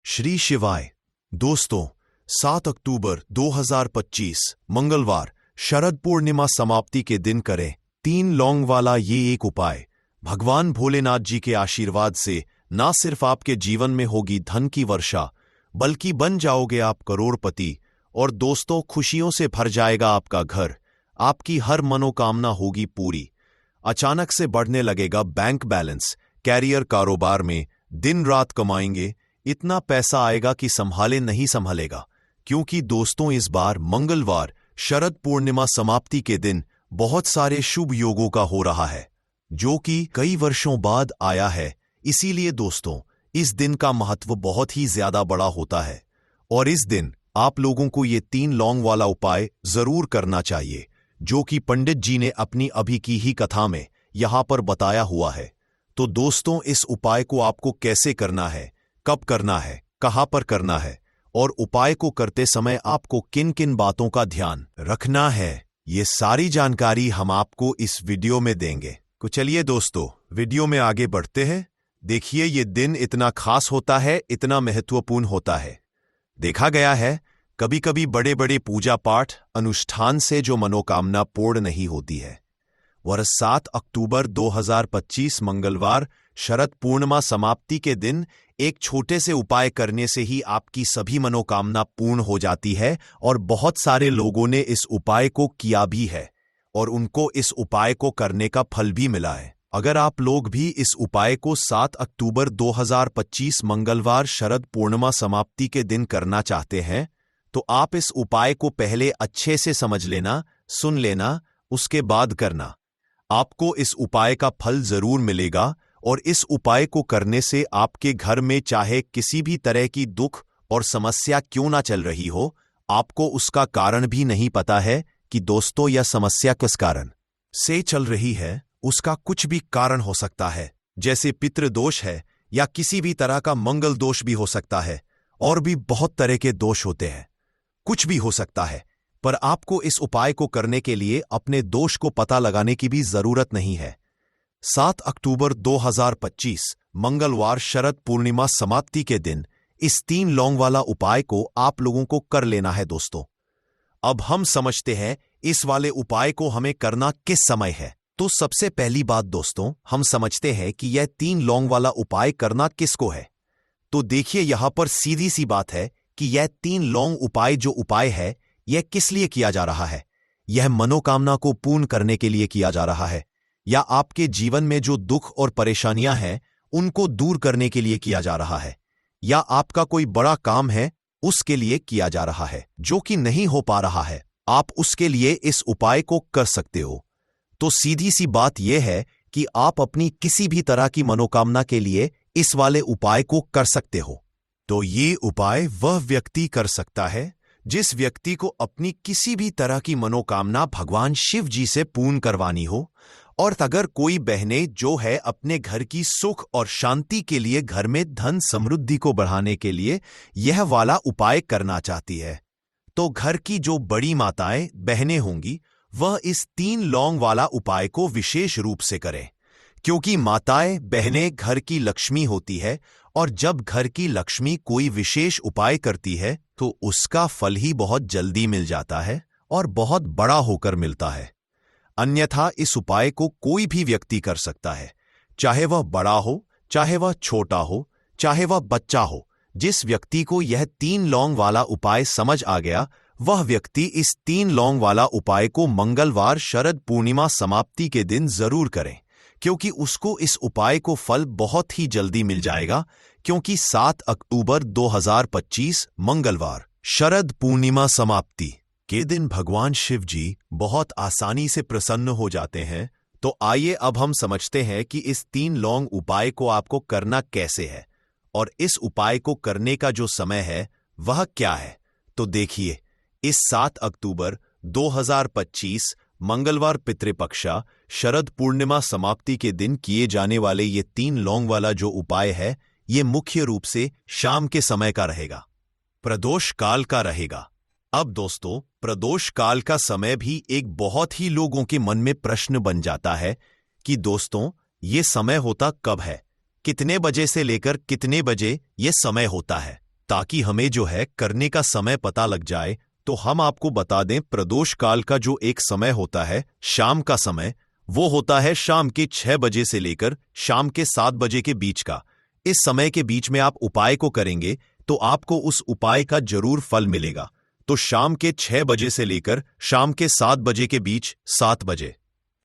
श्री शिवाय। दोस्तों, 7 अक्टूबर 2025 मंगलवार शरद पूर्णिमा समाप्ति के दिन करें 3 लौंग वाला ये एक उपाय। भगवान भोलेनाथ जी के आशीर्वाद से ना सिर्फ आपके जीवन में होगी धन की वर्षा, बल्कि बन जाओगे आप करोड़पति। और दोस्तों, खुशियों से भर जाएगा आपका घर, आपकी हर मनोकामना होगी पूरी। अचानक से बढ़ने लगेगा बैंक बैलेंस, कैरियर कारोबार में दिन रात कमाएंगे, इतना पैसा आएगा कि संभाले नहीं संभलेगा। क्योंकि दोस्तों, इस बार मंगलवार शरद पूर्णिमा समाप्ति के दिन बहुत सारे शुभ योगों का हो रहा है, जो कि कई वर्षों बाद आया है। इसीलिए दोस्तों, इस दिन का महत्व बहुत ही ज्यादा बड़ा होता है और इस दिन आप लोगों को ये 3 लौंग वाला उपाय जरूर करना चाहिए, जो कि पंडित जी ने अपनी अभी की ही कथा में यहां पर बताया हुआ है। तो दोस्तों, इस उपाय को आपको कैसे करना है, कब करना है, कहां पर करना है और उपाय को करते समय आपको किन किन बातों का ध्यान रखना है, ये सारी जानकारी हम आपको इस वीडियो में देंगे। तो चलिए दोस्तों, वीडियो में आगे बढ़ते हैं। देखिए, ये दिन इतना खास होता है, इतना महत्वपूर्ण होता है। देखा गया है कभी कभी बड़े बड़े पूजा पाठ अनुष्ठान से जो मनोकामना पूर्ण नहीं होती है, वह 7 अक्टूबर 2025 मंगलवार शरद पूर्णिमा समाप्ति के दिन एक छोटे से उपाय करने से ही आपकी सभी मनोकामना पूर्ण हो जाती है। और बहुत सारे लोगों ने इस उपाय को किया भी है और उनको इस उपाय को करने का फल भी मिला है। अगर आप लोग भी इस उपाय को 7 अक्टूबर 2025 मंगलवार शरद पूर्णिमा समाप्ति के दिन करना चाहते हैं, तो आप इस उपाय को पहले अच्छे से समझ लेना, सुन लेना, उसके बाद करना। आपको इस उपाय का फल जरूर मिलेगा और इस उपाय को करने से आपके घर में चाहे किसी भी तरह की दुख और समस्या क्यों ना चल रही हो, आपको उसका कारण भी नहीं पता है कि दोस्तों यह समस्या किस कारण से चल रही है। उसका कुछ भी कारण हो सकता है, जैसे पितृदोष है या किसी भी तरह का मंगल दोष भी हो सकता है, और भी बहुत तरह के दोष होते हैं, कुछ भी हो सकता है। पर आपको इस उपाय को करने के लिए अपने दोष को पता लगाने की भी जरूरत नहीं है। 7 अक्टूबर 2025 मंगलवार शरद पूर्णिमा समाप्ति के दिन इस 3 लौंग वाला उपाय को आप लोगों को कर लेना है। दोस्तों, अब हम समझते हैं इस वाले उपाय को हमें करना किस समय है। तो सबसे पहली बात दोस्तों, हम समझते हैं कि यह 3 लौंग वाला उपाय करना किसको है। तो देखिए, यहां पर सीधी सी बात है कि यह 3 लौंग उपाय जो उपाय है, यह किस लिए किया जा रहा है। यह मनोकामना को पूर्ण करने के लिए किया जा रहा है, या आपके जीवन में जो दुख और परेशानियां हैं उनको दूर करने के लिए किया जा रहा है, या आपका कोई बड़ा काम है उसके लिए किया जा रहा है जो कि नहीं हो पा रहा है, आप उसके लिए इस उपाय को कर सकते हो। तो सीधी सी बात यह है कि आप अपनी किसी भी तरह की मनोकामना के लिए इस वाले उपाय को कर सकते हो। तो ये उपाय वह व्यक्ति कर सकता है जिस व्यक्ति को अपनी किसी भी तरह की मनोकामना भगवान शिव जी से पूर्ण करवानी हो। और अगर कोई बहनें जो है अपने घर की सुख और शांति के लिए, घर में धन समृद्धि को बढ़ाने के लिए यह वाला उपाय करना चाहती है, तो घर की जो बड़ी माताएं बहनें होंगी वह इस 3 लौंग वाला उपाय को विशेष रूप से करें। क्योंकि माताएं बहनें घर की लक्ष्मी होती है, और जब घर की लक्ष्मी कोई विशेष उपाय करती है तो उसका फल ही बहुत जल्दी मिल जाता है और बहुत बड़ा होकर मिलता है। अन्यथा इस उपाय को कोई भी व्यक्ति कर सकता है, चाहे वह बड़ा हो, चाहे वह छोटा हो, चाहे वह बच्चा हो। जिस व्यक्ति को यह 3 लौंग वाला उपाय समझ आ गया, वह व्यक्ति इस 3 लौंग वाला उपाय को मंगलवार शरद पूर्णिमा समाप्ति के दिन जरूर करें, क्योंकि उसको इस उपाय को फल बहुत ही जल्दी मिल जाएगा। क्योंकि 7 अक्टूबर 2025 मंगलवार शरद पूर्णिमा समाप्ति के दिन भगवान शिव जी बहुत आसानी से प्रसन्न हो जाते हैं। तो आइए अब हम समझते हैं कि इस 3 लौंग उपाय को आपको करना कैसे है और इस उपाय को करने का जो समय है वह क्या है। तो देखिए, इस 7 अक्टूबर 2025 मंगलवार पितृपक्षा शरद पूर्णिमा समाप्ति के दिन किए जाने वाले ये 3 लौंग वाला जो उपाय है, ये मुख्य रूप से शाम के समय का रहेगा, प्रदोष काल का रहेगा। अब दोस्तों, प्रदोष काल का समय भी एक बहुत ही लोगों के मन में प्रश्न बन जाता है कि दोस्तों ये समय होता कब है, कितने बजे से लेकर कितने बजे ये समय होता है। ताकि हमें जो है करने का समय पता लग जाए, तो हम आपको बता दें प्रदोष काल का जो एक समय होता है, शाम का समय, वो होता है शाम के 6 बजे से लेकर शाम के 7 बजे के बीच का। इस समय के बीच में आप उपाय को करेंगे तो आपको उस उपाय का जरूर फल मिलेगा। तो शाम के 6 बजे से लेकर शाम के 7 बजे के बीच, 7 बजे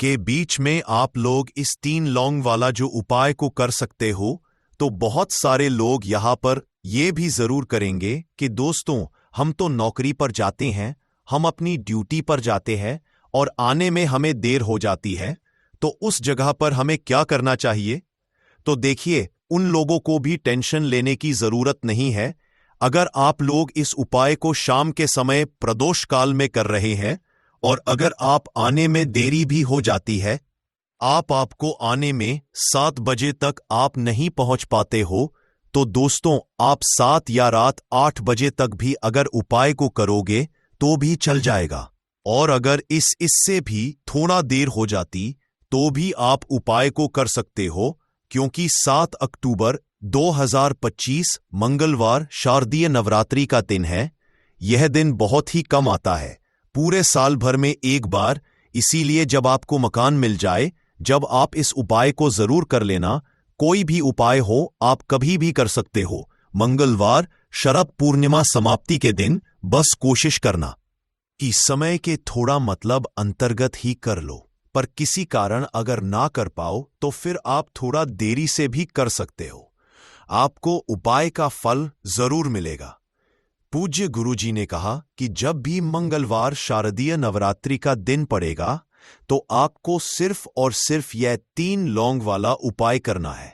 के बीच में आप लोग इस 3 लौंग वाला जो उपाय को कर सकते हो। तो बहुत सारे लोग यहां पर ये भी जरूर करेंगे कि दोस्तों हम तो नौकरी पर जाते हैं, हम अपनी ड्यूटी पर जाते हैं और आने में हमें देर हो जाती है, तो उस जगह पर हमें क्या करना चाहिए? तो देखिए, उन लोगों को भी टेंशन लेने की जरूरत नहीं है। अगर आप लोग इस उपाय को शाम के समय प्रदोष काल में कर रहे हैं और अगर आप आने में देरी भी हो जाती है, आपको आने में 7 बजे तक आप नहीं पहुंच पाते हो, तो दोस्तों आप 7 या रात 8 बजे तक भी अगर उपाय को करोगे तो भी चल जाएगा। और अगर इससे भी थोड़ा देर हो जाती तो भी आप उपाय को कर सकते हो, क्योंकि 7 अक्टूबर 2025 मंगलवार शारदीय नवरात्रि का दिन है। यह दिन बहुत ही कम आता है, पूरे साल भर में एक बार। इसीलिए जब आपको मकान मिल जाए, जब आप इस उपाय को जरूर कर लेना। कोई भी उपाय हो आप कभी भी कर सकते हो। मंगलवार शरद पूर्णिमा समाप्ति के दिन बस कोशिश करना कि समय के थोड़ा मतलब अंतर्गत ही कर लो, पर किसी कारण अगर ना कर पाओ तो फिर आप थोड़ा देरी से भी कर सकते हो। आपको उपाय का फल जरूर मिलेगा। पूज्य गुरुजी ने कहा कि जब भी मंगलवार शारदीय नवरात्रि का दिन पड़ेगा तो आपको सिर्फ और सिर्फ यह 3 लौंग वाला उपाय करना है।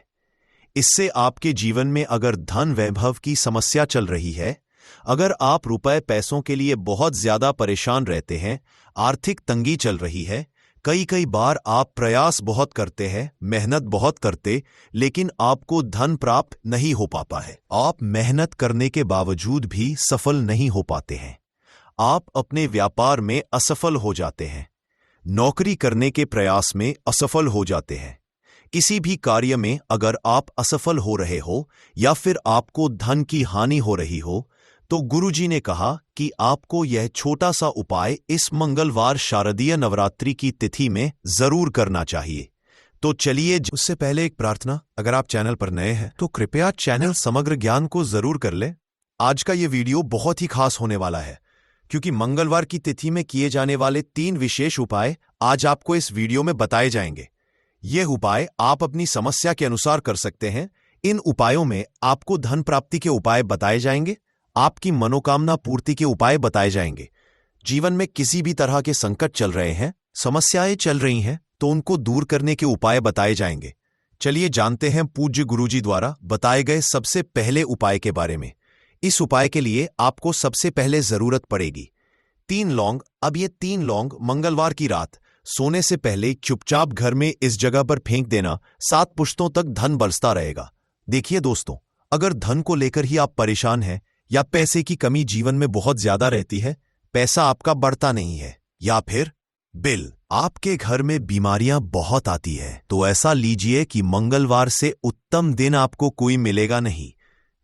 इससे आपके जीवन में अगर धन वैभव की समस्या चल रही है, अगर आप रुपए पैसों के लिए बहुत ज्यादा परेशान रहते हैं, आर्थिक तंगी चल रही है, कई बार आप प्रयास बहुत करते हैं, मेहनत बहुत करते, लेकिन आपको धन प्राप्त नहीं हो पाता है, आप मेहनत करने के बावजूद भी सफल नहीं हो पाते हैं, आप अपने व्यापार में असफल हो जाते हैं, नौकरी करने के प्रयास में असफल हो जाते हैं, किसी भी कार्य में अगर आप असफल हो रहे हो या फिर आपको धन की हानि हो रही हो, तो गुरुजी ने कहा कि आपको यह छोटा सा उपाय इस मंगलवार शारदीय नवरात्रि की तिथि में जरूर करना चाहिए। तो चलिए, उससे पहले एक प्रार्थना, अगर आप चैनल पर नए हैं तो कृपया चैनल समग्र ज्ञान को जरूर कर ले। आज का यह वीडियो बहुत ही खास होने वाला है, क्योंकि मंगलवार की तिथि में किए जाने वाले 3 विशेष उपाय आज आपको इस वीडियो में बताए जाएंगे। ये उपाय आप अपनी समस्या के अनुसार कर सकते हैं। इन उपायों में आपको धन प्राप्ति के उपाय बताए जाएंगे, आपकी मनोकामना पूर्ति के उपाय बताए जाएंगे। जीवन में किसी भी तरह के संकट चल रहे हैं, समस्याएं चल रही हैं, तो उनको दूर करने के उपाय बताए जाएंगे। चलिए जानते हैं पूज्य गुरुजी द्वारा बताए गए सबसे पहले उपाय के बारे में। इस उपाय के लिए आपको सबसे पहले जरूरत पड़ेगी 3 लौंग। अब ये 3 लौंग मंगलवार की रात सोने से पहले चुपचाप घर में इस जगह पर फेंक देना। 7 पुश्तों तक धन बरसता रहेगा। देखिए दोस्तों, अगर धन को लेकर ही आप परेशान हैं या पैसे की कमी जीवन में बहुत ज्यादा रहती है, पैसा आपका बढ़ता नहीं है, या फिर बिल आपके घर में बीमारियां बहुत आती है, तो ऐसा लीजिए कि मंगलवार से उत्तम दिन आपको कोई मिलेगा नहीं,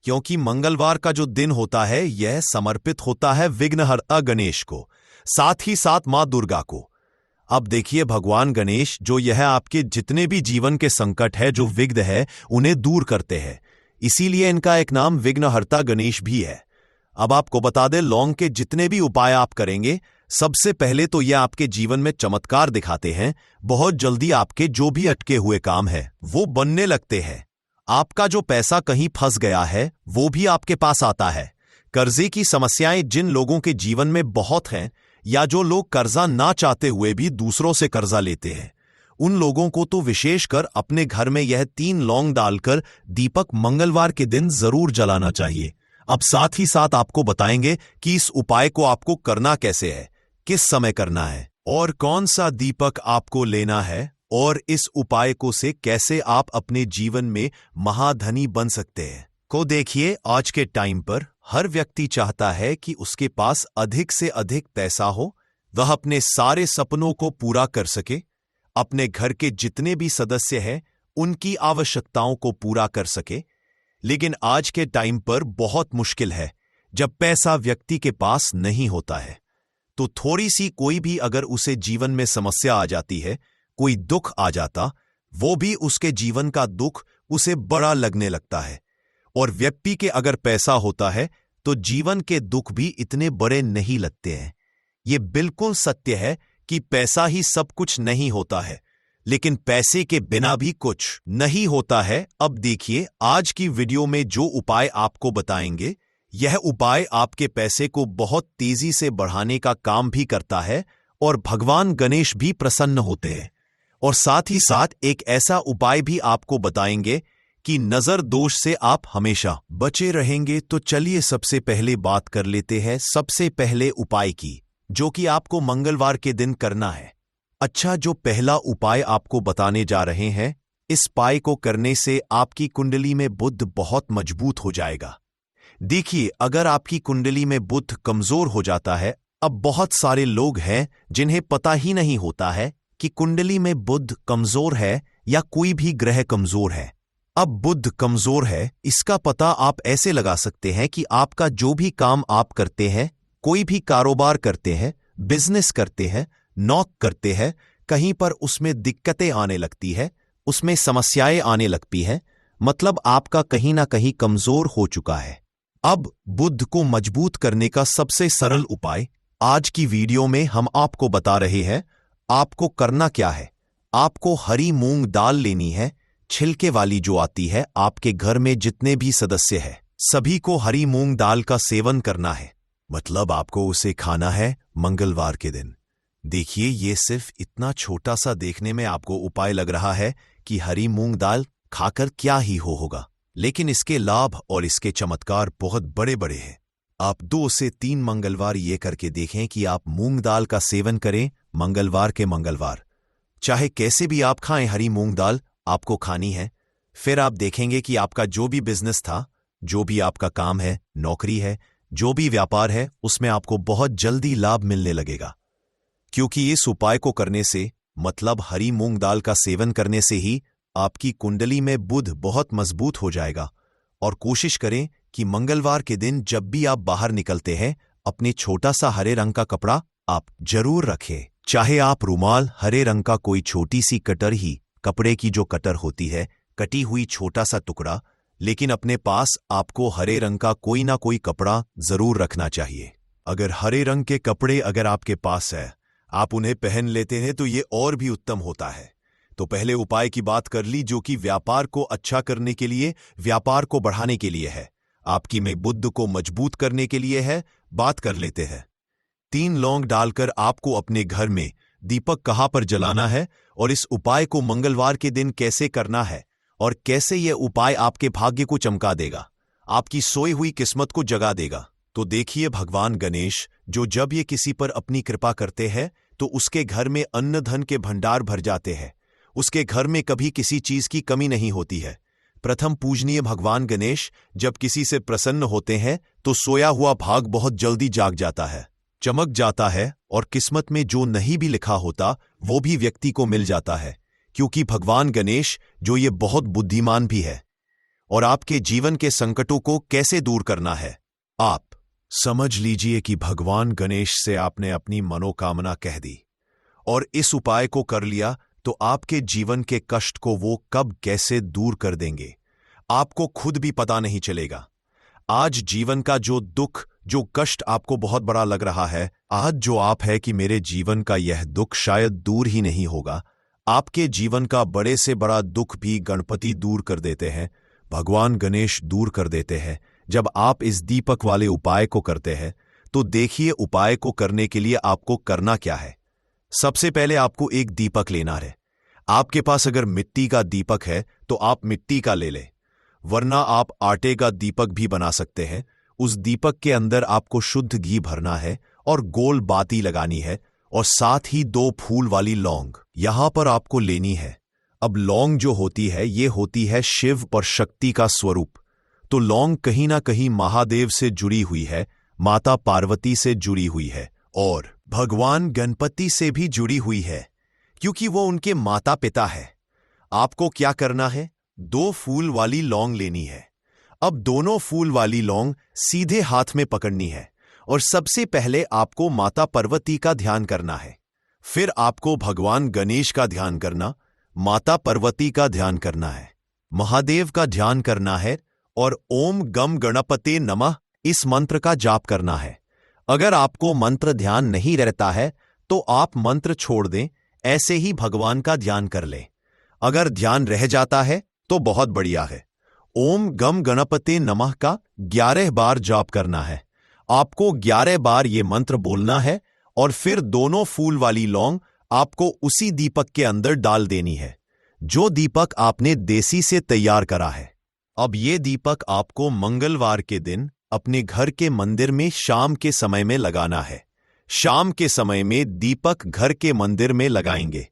क्योंकि मंगलवार का जो दिन होता है यह समर्पित होता है विघ्नहर्ता गणेश को, साथ ही साथ मां दुर्गा को। अब देखिए, भगवान गणेश जो यह आपके जितने भी जीवन के संकट है, जो विघ्न है, उन्हें दूर करते हैं, इसीलिए इनका एक नाम विघ्नहर्ता गणेश भी है। अब आपको बता दें, लौंग के जितने भी उपाय आप करेंगे, सबसे पहले तो यह आपके जीवन में चमत्कार दिखाते हैं। बहुत जल्दी आपके जो भी अटके हुए काम है वो बनने लगते हैं। आपका जो पैसा कहीं फंस गया है वो भी आपके पास आता है। कर्जे की समस्याएं जिन लोगों के जीवन में बहुत हैं, या जो लोग कर्जा ना चाहते हुए भी दूसरों से कर्जा लेते हैं, उन लोगों को तो विशेषकर अपने घर में यह 3 लौंग डालकर दीपक मंगलवार के दिन जरूर जलाना चाहिए। अब साथ ही साथ आपको बताएंगे कि इस उपाय को आपको करना कैसे है, किस समय करना है और कौन सा दीपक आपको लेना है, और इस उपाय को से कैसे आप अपने जीवन में महाधनी बन सकते हैं। को देखिए, आज के टाइम पर हर व्यक्ति चाहता है कि उसके पास अधिक से अधिक पैसा हो, वह अपने सारे सपनों को पूरा कर सके, अपने घर के जितने भी सदस्य हैं उनकी आवश्यकताओं को पूरा कर सके। लेकिन आज के टाइम पर बहुत मुश्किल है। जब पैसा व्यक्ति के पास नहीं होता है तो थोड़ी सी कोई भी अगर उसे जीवन में समस्या आ जाती है, कोई दुख आ जाता, वो भी उसके जीवन का दुख उसे बड़ा लगने लगता है। और व्यक्ति के अगर पैसा होता है तो जीवन के दुख भी इतने बड़े नहीं लगते हैं। ये बिल्कुल सत्य है कि पैसा ही सब कुछ नहीं होता है, लेकिन पैसे के बिना भी कुछ नहीं होता है। अब देखिए आज की वीडियो में जो उपाय आपको बताएंगे, यह उपाय आपके पैसे को बहुत तेजी से बढ़ाने का काम भी करता है और भगवान गणेश भी प्रसन्न होते हैं। और साथ ही साथ एक ऐसा उपाय भी आपको बताएंगे कि नजर दोष से आप हमेशा बचे रहेंगे। तो चलिए सबसे पहले बात कर लेते हैं सबसे पहले उपाय की, जो कि आपको मंगलवार के दिन करना है। अच्छा, जो पहला उपाय आपको बताने जा रहे हैं, इस उपाय को करने से आपकी कुंडली में बुध बहुत मजबूत हो जाएगा। देखिए, अगर आपकी कुंडली में बुध कमजोर हो जाता है, अब बहुत सारे लोग हैं जिन्हें पता ही नहीं होता है कि कुंडली में बुध कमजोर है या कोई भी ग्रह कमजोर है। अब बुध कमजोर है, इसका पता आप ऐसे लगा सकते हैं कि आपका जो भी काम आप करते हैं, कोई भी कारोबार करते हैं, बिजनेस करते हैं, नौकरी करते हैं, कहीं पर उसमें दिक्कतें आने लगती है, उसमें समस्याएं आने लगती हैं, मतलब आपका कहीं ना कहीं कमजोर हो चुका है। अब बुध को मजबूत करने का सबसे सरल उपाय आज की वीडियो में हम आपको बता रहे हैं। आपको करना क्या है, आपको हरी मूंग दाल लेनी है, छिलके वाली जो आती है। आपके घर में जितने भी सदस्य हैं, सभी को हरी मूंग दाल का सेवन करना है, मतलब आपको उसे खाना है मंगलवार के दिन। देखिए, ये सिर्फ इतना छोटा सा देखने में आपको उपाय लग रहा है कि हरी मूंग दाल खाकर क्या ही होगा, लेकिन इसके लाभ और इसके चमत्कार बहुत बड़े बड़े हैं। आप 2 से 3 मंगलवार ये करके देखें कि आप मूंग दाल का सेवन करें मंगलवार के मंगलवार। चाहे कैसे भी आप खाएं, हरी मूंग दाल आपको खानी है। फिर आप देखेंगे कि आपका जो भी बिजनेस था, जो भी आपका काम है, नौकरी है, जो भी व्यापार है, उसमें आपको बहुत जल्दी लाभ मिलने लगेगा। क्योंकि इस उपाय को करने से, मतलब हरी मूंग दाल का सेवन करने से ही आपकी कुंडली में बुध बहुत मजबूत हो जाएगा। और कोशिश करें कि मंगलवार के दिन जब भी आप बाहर निकलते हैं, अपने छोटा सा हरे रंग का कपड़ा आप जरूर रखें। चाहे आप रुमाल, हरे रंग का कोई छोटी सी कटर ही, कपड़े की जो कटर होती है, कटी हुई छोटा सा टुकड़ा, लेकिन अपने पास आपको हरे रंग का कोई ना कोई कपड़ा जरूर रखना चाहिए। अगर हरे रंग के कपड़े अगर आपके पास है, आप उन्हें पहन लेते हैं तो ये और भी उत्तम होता है। तो पहले उपाय की बात कर ली, जो कि व्यापार को अच्छा करने के लिए, व्यापार को बढ़ाने के लिए है, आपकी में बुध को मजबूत करने के लिए है। बात कर लेते हैं। 3 लौंग डालकर आपको अपने घर में दीपक कहाँ पर जलाना है, और इस उपाय को मंगलवार के दिन कैसे करना है, और कैसे यह उपाय आपके भाग्य को चमका देगा, आपकी सोई हुई किस्मत को जगा देगा। तो देखिए, भगवान गणेश जो जब ये किसी पर अपनी कृपा करते हैं तो उसके घर में अन्न धन के भंडार भर जाते हैं, उसके घर में कभी किसी चीज की कमी नहीं होती है। प्रथम पूजनीय भगवान गणेश जब किसी से प्रसन्न होते हैं तो सोया हुआ भाग बहुत जल्दी जाग जाता है, चमक जाता है, और किस्मत में जो नहीं भी लिखा होता वो भी व्यक्ति को मिल जाता है। क्योंकि भगवान गणेश जो ये बहुत बुद्धिमान भी है। और आपके जीवन के संकटों को कैसे दूर करना है, आप समझ लीजिए कि भगवान गणेश से आपने अपनी मनोकामना कह दी और इस उपाय को कर लिया, तो आपके जीवन के कष्ट को वो कब कैसे दूर कर देंगे, आपको खुद भी पता नहीं चलेगा। आज जीवन का जो दुख, जो कष्ट आपको बहुत बड़ा लग रहा है, आज जो आप है कि मेरे जीवन का यह दुख शायद दूर ही नहीं होगा, आपके जीवन का बड़े से बड़ा दुख भी गणपति दूर कर देते हैं, भगवान गणेश दूर कर देते हैं। जब आप इस दीपक वाले उपाय को करते हैं, तो देखिए उपाय को करने के लिए आपको करना क्या है। सबसे पहले आपको एक दीपक लेना है। आपके पास अगर मिट्टी का दीपक है तो आप मिट्टी का ले लें, वरना आप आटे का दीपक भी बना सकते हैं। उस दीपक के अंदर आपको शुद्ध घी भरना है और गोल बाती लगानी है, और साथ ही 2 फूल वाली लौंग यहां पर आपको लेनी है। अब लौंग जो होती है, ये होती है शिव और शक्ति का स्वरूप। तो लौंग कहीं ना कहीं महादेव से जुड़ी हुई है, माता पार्वती से जुड़ी हुई है, और भगवान गणपति से भी जुड़ी हुई है, क्योंकि वो उनके माता पिता है। आपको क्या करना है, 2 फूल वाली लौंग लेनी है। अब दोनों फूल वाली लौंग सीधे हाथ में पकड़नी है और सबसे पहले आपको माता पार्वती का ध्यान करना है। फिर आपको भगवान गणेश का ध्यान करना, माता पार्वती का ध्यान करना है, महादेव का ध्यान करना है और ओम गम गणपते नमः इस मंत्र का जाप करना है। अगर आपको मंत्र ध्यान नहीं रहता है तो आप मंत्र छोड़ दें, ऐसे ही भगवान का ध्यान कर लें। अगर ध्यान रह जाता है तो बहुत बढ़िया है। ओम गम गणपते नमः का 11 बार जाप करना है। आपको 11 बार ये मंत्र बोलना है और फिर दोनों फूल वाली लौंग आपको उसी दीपक के अंदर डाल देनी है, जो दीपक आपने देसी से तैयार करा है। अब ये दीपक आपको मंगलवार के दिन अपने घर के मंदिर में शाम के समय में लगाना है। शाम के समय में दीपक घर के मंदिर में लगाएंगे।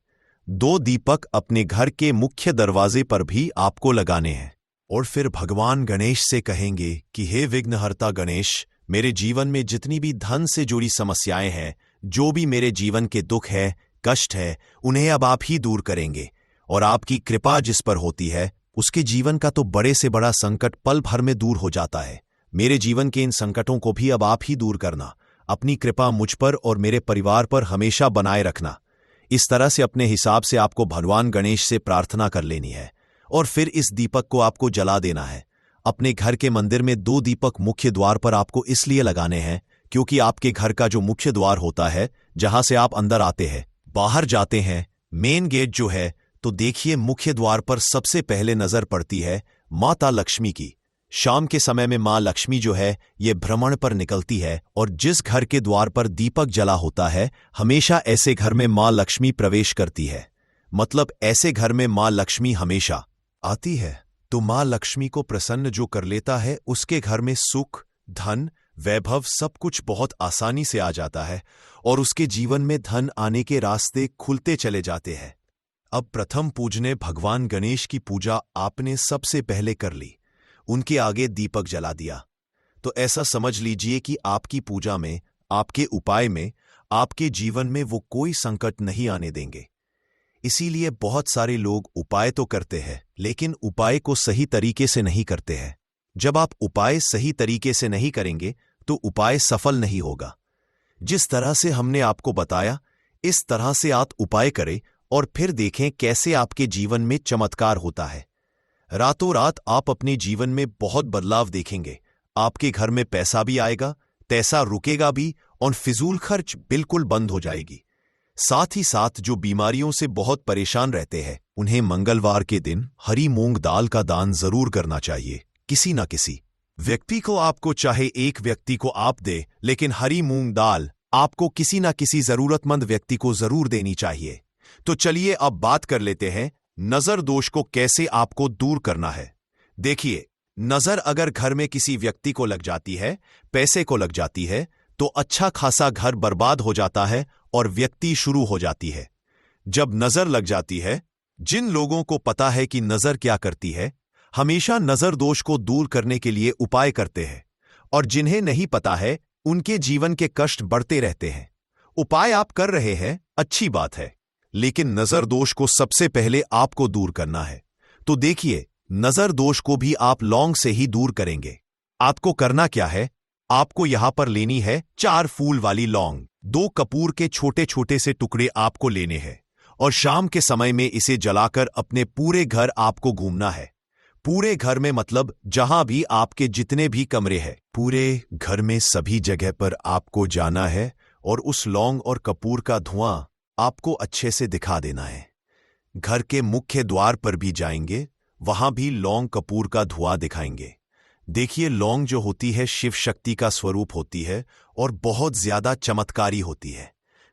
2 दीपक अपने घर के मुख्य दरवाजे पर भी आपको लगाने हैं और फिर भगवान गणेश से कहेंगे कि हे विघ्नहर्ता गणेश, मेरे जीवन में जितनी भी धन से जुड़ी समस्याएं हैं, जो भी मेरे जीवन के दुख है, कष्ट है, उन्हें अब आप ही दूर करेंगे और आपकी कृपा जिस पर होती है उसके जीवन का तो बड़े से बड़ा संकट पल भर में दूर हो जाता है। मेरे जीवन के इन संकटों को भी अब आप ही दूर करना। अपनी कृपा मुझ पर और मेरे परिवार पर हमेशा बनाए रखना। इस तरह से अपने हिसाब से आपको भगवान गणेश से प्रार्थना कर लेनी है और फिर इस दीपक को आपको जला देना है। अपने घर के मंदिर में 2 दीपक मुख्य द्वार पर आपको इसलिए लगाने हैं क्योंकि आपके घर का जो मुख्य द्वार होता है, जहां से आप अंदर आते हैं, बाहर जाते हैं, मेन गेट जो है, तो देखिए मुख्य द्वार पर सबसे पहले नजर पड़ती है माता लक्ष्मी की। शाम के समय में मां लक्ष्मी जो है ये भ्रमण पर निकलती है और जिस घर के द्वार पर दीपक जला होता है, हमेशा ऐसे घर में मां लक्ष्मी प्रवेश करती है। मतलब ऐसे घर में मां लक्ष्मी हमेशा आती है। तो मां लक्ष्मी को प्रसन्न जो कर लेता है, उसके घर में सुख, धन, वैभव सब कुछ बहुत आसानी से आ जाता है और उसके जीवन में धन आने के रास्ते खुलते चले जाते हैं। अब प्रथम पूजने भगवान गणेश की पूजा आपने सबसे पहले कर ली, उनके आगे दीपक जला दिया, तो ऐसा समझ लीजिए कि आपकी पूजा में, आपके उपाय में, आपके जीवन में वो कोई संकट नहीं आने देंगे। इसीलिए बहुत सारे लोग उपाय तो करते हैं, लेकिन उपाय को सही तरीके से नहीं करते हैं। जब आप उपाय सही तरीके से नहीं करेंगे तो उपाय सफल नहीं होगा। जिस तरह से हमने आपको बताया, इस तरह से आप उपाय करें और फिर देखें कैसे आपके जीवन में चमत्कार होता है। रातों रात आप अपने जीवन में बहुत बदलाव देखेंगे। आपके घर में पैसा भी आएगा, पैसा रुकेगा भी और फिजूल खर्च बिल्कुल बंद हो जाएगी। साथ ही साथ जो बीमारियों से बहुत परेशान रहते हैं, उन्हें मंगलवार के दिन हरी मूंग दाल का दान जरूर करना चाहिए। किसी न किसी व्यक्ति को, आपको चाहे एक व्यक्ति को आप दे, लेकिन हरी मूंग दाल आपको किसी न किसी जरूरतमंद व्यक्ति को जरूर देनी चाहिए। तो चलिए अब बात कर लेते हैं नजर दोष को कैसे आपको दूर करना है। देखिए, नजर अगर घर में किसी व्यक्ति को लग जाती है, पैसे को लग जाती है, तो अच्छा खासा घर बर्बाद हो जाता है और व्यक्ति शुरू हो जाती है। जब नजर लग जाती है, जिन लोगों को पता है कि नजर क्या करती है, हमेशा नजर दोष को दूर करने के लिए उपाय करते हैं, और जिन्हें नहीं पता है उनके जीवन के कष्ट बढ़ते रहते हैं। उपाय आप कर रहे हैं, अच्छी बात है, लेकिन नजर दोष को सबसे पहले आपको दूर करना है। तो देखिए, नजर दोष को भी आप लौंग से ही दूर करेंगे। आपको करना क्या है, आपको यहां पर लेनी है 4 फूल वाली लौंग। 2 कपूर के छोटे छोटे से टुकड़े आपको लेने हैं और शाम के समय में इसे जलाकर अपने पूरे घर आपको घूमना है। पूरे घर में मतलब जहां भी आपके जितने भी कमरे हैं, पूरे घर में सभी जगह पर आपको जाना है और उस लौंग और कपूर का धुआं आपको अच्छे से दिखा देना है। घर के मुख्य द्वार पर भी जाएंगे, वहां भी लौंग कपूर का धुआं दिखाएंगे। देखिए, लौंग जो होती है शिव शक्ति का स्वरूप होती है और बहुत ज्यादा चमत्कारी होती है।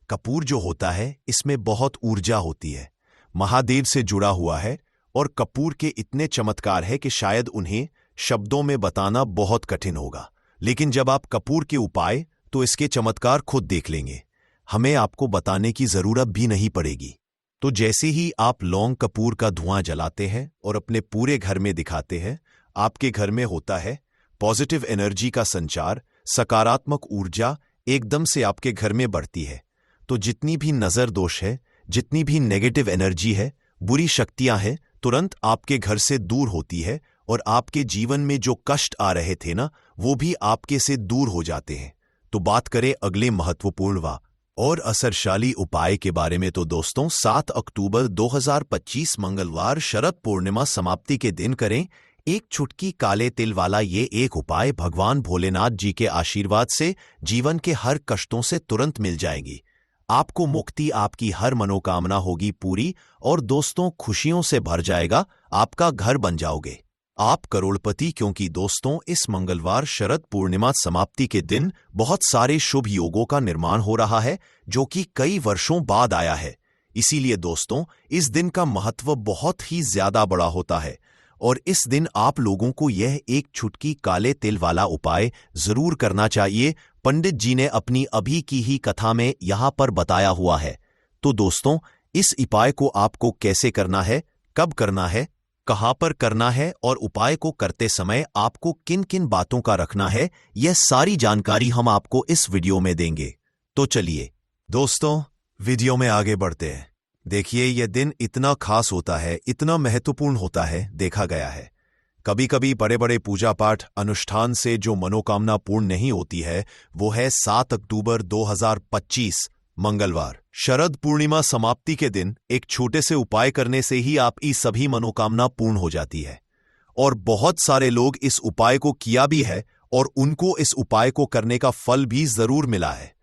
कपूर जो होता है, इसमें बहुत ऊर्जा होती है, महादेव से जुड़ा हुआ है और कपूर के इतने चमत्कार है कि शायद उन्हें शब्दों में बताना बहुत कठिन होगा। लेकिन जब आप कपूर के उपाय, तो इसके चमत्कार खुद देख लेंगे, हमें आपको बताने की जरूरत भी नहीं पड़ेगी। तो जैसे ही आप लौंग कपूर का धुआं जलाते हैं और अपने पूरे घर में दिखाते हैं, आपके घर में होता है पॉजिटिव एनर्जी का संचार, सकारात्मक ऊर्जा एकदम से आपके घर में बढ़ती है। तो जितनी भी नजर दोष है, जितनी भी नेगेटिव एनर्जी है, बुरी शक्तियां हैं, तुरंत आपके घर से दूर होती है और आपके जीवन में जो कष्ट आ रहे थे ना, वो भी आपके से दूर हो जाते हैं। तो बात करें अगले महत्वपूर्ण और असरशाली उपाय के बारे में, तो दोस्तों 7 अक्टूबर 2025 मंगलवार शरद पूर्णिमा समाप्ति के दिन करें एक चुटकी काले तिल वाला ये एक उपाय। भगवान भोलेनाथ जी के आशीर्वाद से जीवन के हर कष्टों से तुरंत मिल जाएगी आपको मुक्ति, आपकी हर मनोकामना होगी पूरी और दोस्तों खुशियों से भर जाएगा आपका घर, बन जाओगे आप करोड़पति। क्योंकि दोस्तों इस मंगलवार शरद पूर्णिमा समाप्ति के दिन बहुत सारे शुभ योगों का निर्माण हो रहा है जो कि कई वर्षों बाद आया है। इसीलिए दोस्तों इस दिन का महत्व बहुत ही ज्यादा बड़ा होता है और इस दिन आप लोगों को यह एक चुटकी काले तिल वाला उपाय जरूर करना चाहिए। पंडित जी ने अपनी अभी की ही कथा में यहां पर बताया हुआ है। तो दोस्तों इस उपाय को आपको कैसे करना है, कब करना है, कहां पर करना है और उपाय को करते समय आपको किन किन बातों का रखना है, यह सारी जानकारी हम आपको इस वीडियो में देंगे। तो चलिए दोस्तों वीडियो में आगे बढ़ते हैं। देखिए यह दिन इतना खास होता है, इतना महत्वपूर्ण होता है, देखा गया है कभी कभी बड़े बड़े पूजा पाठ अनुष्ठान से जो मनोकामना पूर्ण नहीं होती है, वो है 7 अक्टूबर 2025 मंगलवार शरद पूर्णिमा समाप्ति के दिन एक छोटे से उपाय करने से ही आपकी सभी मनोकामना पूर्ण हो जाती है। और बहुत सारे लोग इस उपाय को किया भी है और उनको इस उपाय को करने का फल भी जरूर मिला है।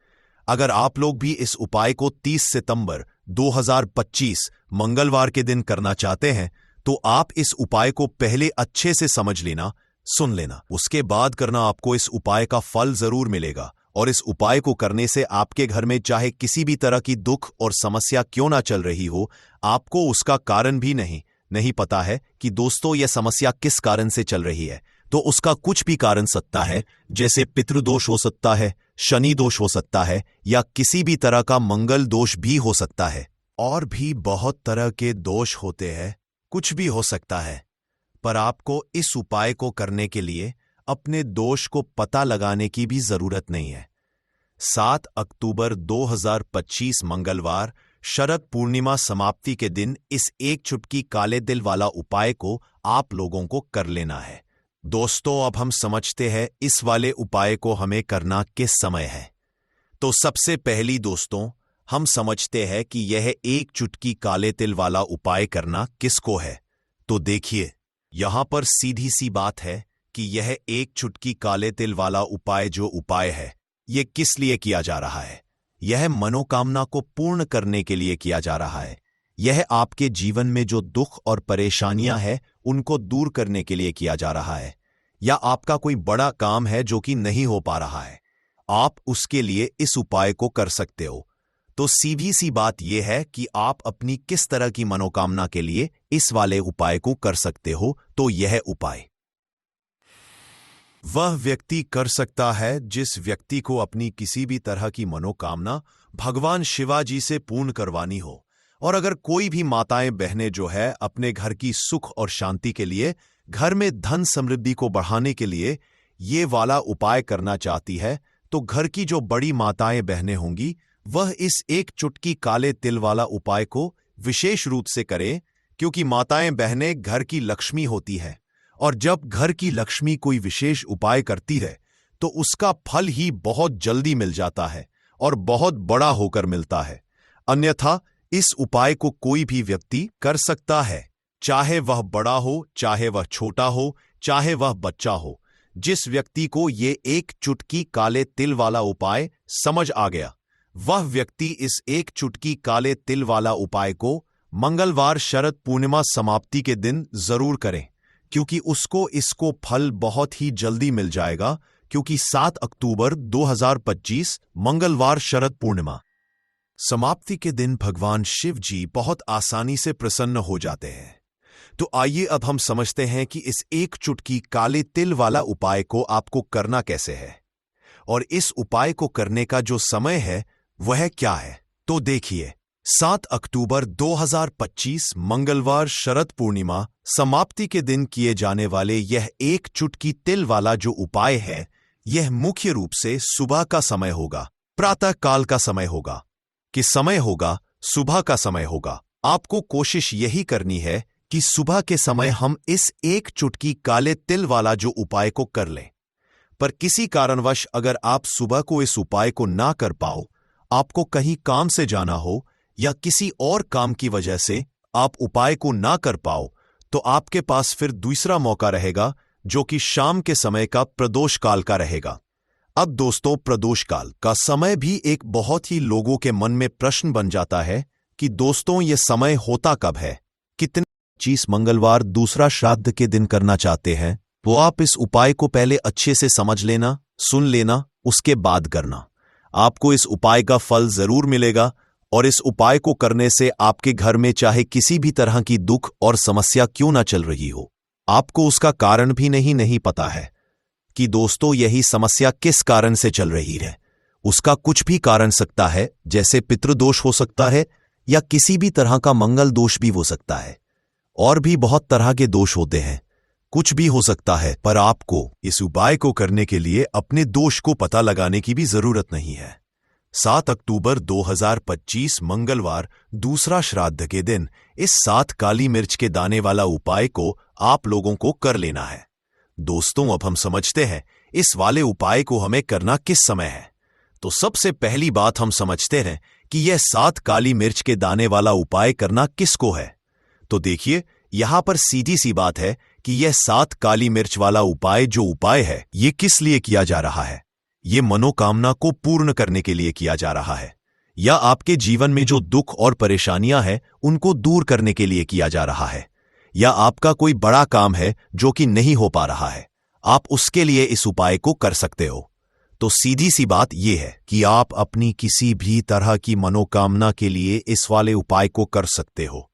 अगर आप लोग भी इस उपाय को 30 सितंबर 2025 मंगलवार के दिन करना चाहते हैं तो आप इस उपाय को पहले अच्छे से समझ लेना, सुन लेना, उसके बाद करना, आपको इस उपाय का फल जरूर मिलेगा। और इस उपाय को करने से आपके घर में चाहे किसी भी तरह की दुख और समस्या क्यों ना चल रही हो, आपको उसका कारण भी नहीं पता है कि दोस्तों यह समस्या किस कारण से चल रही है, तो उसका कुछ भी कारण सकता है, जैसे पितृदोष हो सकता है, शनि दोष हो सकता है, या किसी भी तरह का मंगल दोष भी हो सकता है। और भी बहुत तरह के दोष होते हैं, कुछ भी हो सकता है। पर आपको इस उपाय को करने के लिए अपने दोष को पता लगाने की भी जरूरत नहीं है। 7 अक्टूबर 2025 मंगलवार शरद पूर्णिमा समाप्ति के दिन इस एक चुटकी काले तिल वाला उपाय को आप लोगों को कर लेना है। दोस्तों अब हम समझते हैं इस वाले उपाय को हमें करना किस समय है। तो सबसे पहली दोस्तों हम समझते हैं कि यह एक चुटकी काले तिल वाला उपाय करना किसको है। तो देखिए यहां पर सीधी सी बात है कि यह एक चुटकी काले तिल वाला उपाय जो उपाय है, यह किस लिए किया जा रहा है। यह मनोकामना को पूर्ण करने के लिए किया जा रहा है। यह आपके जीवन में जो दुख और परेशानियां हैं उनको दूर करने के लिए किया जा रहा है, या आपका कोई बड़ा काम है जो कि नहीं हो पा रहा है, आप उसके लिए इस उपाय को कर सकते हो। तो सीधी सी बात यह है कि आप अपनी किस तरह की मनोकामना के लिए इस वाले उपाय को कर सकते हो। तो यह उपाय वह व्यक्ति कर सकता है जिस व्यक्ति को अपनी किसी भी तरह की मनोकामना भगवान शिवाजी से पूर्ण करवानी हो। और अगर कोई भी माताएं बहनें जो है अपने घर की सुख और शांति के लिए, घर में धन समृद्धि को बढ़ाने के लिए ये वाला उपाय करना चाहती है, तो घर की जो बड़ी माताएं बहनें होंगी वह इस एक चुटकी काले तिल वाला उपाय को विशेष रूप से करें, क्योंकि माताएं बहनें घर की लक्ष्मी होती है और जब घर की लक्ष्मी कोई विशेष उपाय करती है तो उसका फल ही बहुत जल्दी मिल जाता है और बहुत बड़ा होकर मिलता है। अन्यथा इस उपाय को कोई भी व्यक्ति कर सकता है, चाहे वह बड़ा हो, चाहे वह छोटा हो, चाहे वह बच्चा हो। जिस व्यक्ति को ये एक चुटकी काले तिल वाला उपाय समझ आ गया, वह व्यक्ति इस एक चुटकी काले तिल वाला उपाय को मंगलवार शरद पूर्णिमा समाप्ति के दिन जरूर करें, क्योंकि उसको इसको फल बहुत ही जल्दी मिल जाएगा। क्योंकि 7 अक्टूबर 2025 मंगलवार शरद पूर्णिमा समाप्ति के दिन भगवान शिव जी बहुत आसानी से प्रसन्न हो जाते हैं। तो आइए अब हम समझते हैं कि इस एक चुटकी काले तिल वाला उपाय को आपको करना कैसे है और इस उपाय को करने का जो समय है वह क्या है। तो देखिए 7 अक्टूबर 2025 मंगलवार शरद पूर्णिमा समाप्ति के दिन किए जाने वाले यह एक चुटकी तिल वाला जो उपाय है, यह मुख्य रूप से सुबह का समय होगा, प्रातः काल का समय होगा। कि समय होगा, सुबह का समय होगा। आपको कोशिश यही करनी है कि सुबह के समय हम इस एक चुटकी काले तिल वाला जो उपाय को कर लें। पर किसी कारणवश अगर आप सुबह को इस उपाय को ना कर पाओ, आपको कहीं काम से जाना हो या किसी और काम की वजह से आप उपाय को ना कर पाओ, तो आपके पास फिर दूसरा मौका रहेगा, जो कि शाम के समय का प्रदोष काल का रहेगा। अब दोस्तों, प्रदोष काल का समय भी एक बहुत ही लोगों के मन में प्रश्न बन जाता है कि दोस्तों ये समय होता कब है, कितने 25 मंगलवार दूसरा श्राद्ध के दिन करना चाहते हैं, वो आप इस उपाय को पहले अच्छे से समझ लेना, सुन लेना, उसके बाद करना। आपको इस उपाय का फल जरूर मिलेगा और इस उपाय को करने से आपके घर में चाहे किसी भी तरह की दुख और समस्या क्यों ना चल रही हो, आपको उसका कारण भी नहीं पता है कि दोस्तों यही समस्या किस कारण से चल रही है। उसका कुछ भी कारण सकता है, जैसे पितृदोष हो सकता है या किसी भी तरह का मंगल दोष भी हो सकता है, और भी बहुत तरह के दोष होते हैं, कुछ भी हो सकता है। पर आपको इस उपाय को करने के लिए अपने दोष को पता लगाने की भी जरूरत नहीं है। 7 अक्टूबर 2025 मंगलवार दूसरा श्राद्ध के दिन इस 7 काली मिर्च के दाने वाला उपाय को आप लोगों को कर लेना है। दोस्तों, अब हम समझते हैं इस वाले उपाय को हमें करना किस समय है। तो सबसे पहली बात हम समझते हैं कि यह 7 काली मिर्च के दाने वाला उपाय करना किसको है। तो देखिए, यहां पर सीधी सी बात है कि यह 7 काली मिर्च वाला उपाय जो उपाय है, ये किस लिए किया जा रहा है। ये मनोकामना को पूर्ण करने के लिए किया जा रहा है, या आपके जीवन में जो दुख और परेशानियां हैं उनको दूर करने के लिए किया जा रहा है, या आपका कोई बड़ा काम है जो कि नहीं हो पा रहा है, आप उसके लिए इस उपाय को कर सकते हो। तो सीधी सी बात यह है कि आप अपनी किसी भी तरह की मनोकामना के लिए इस वाले उपाय को कर सकते हो।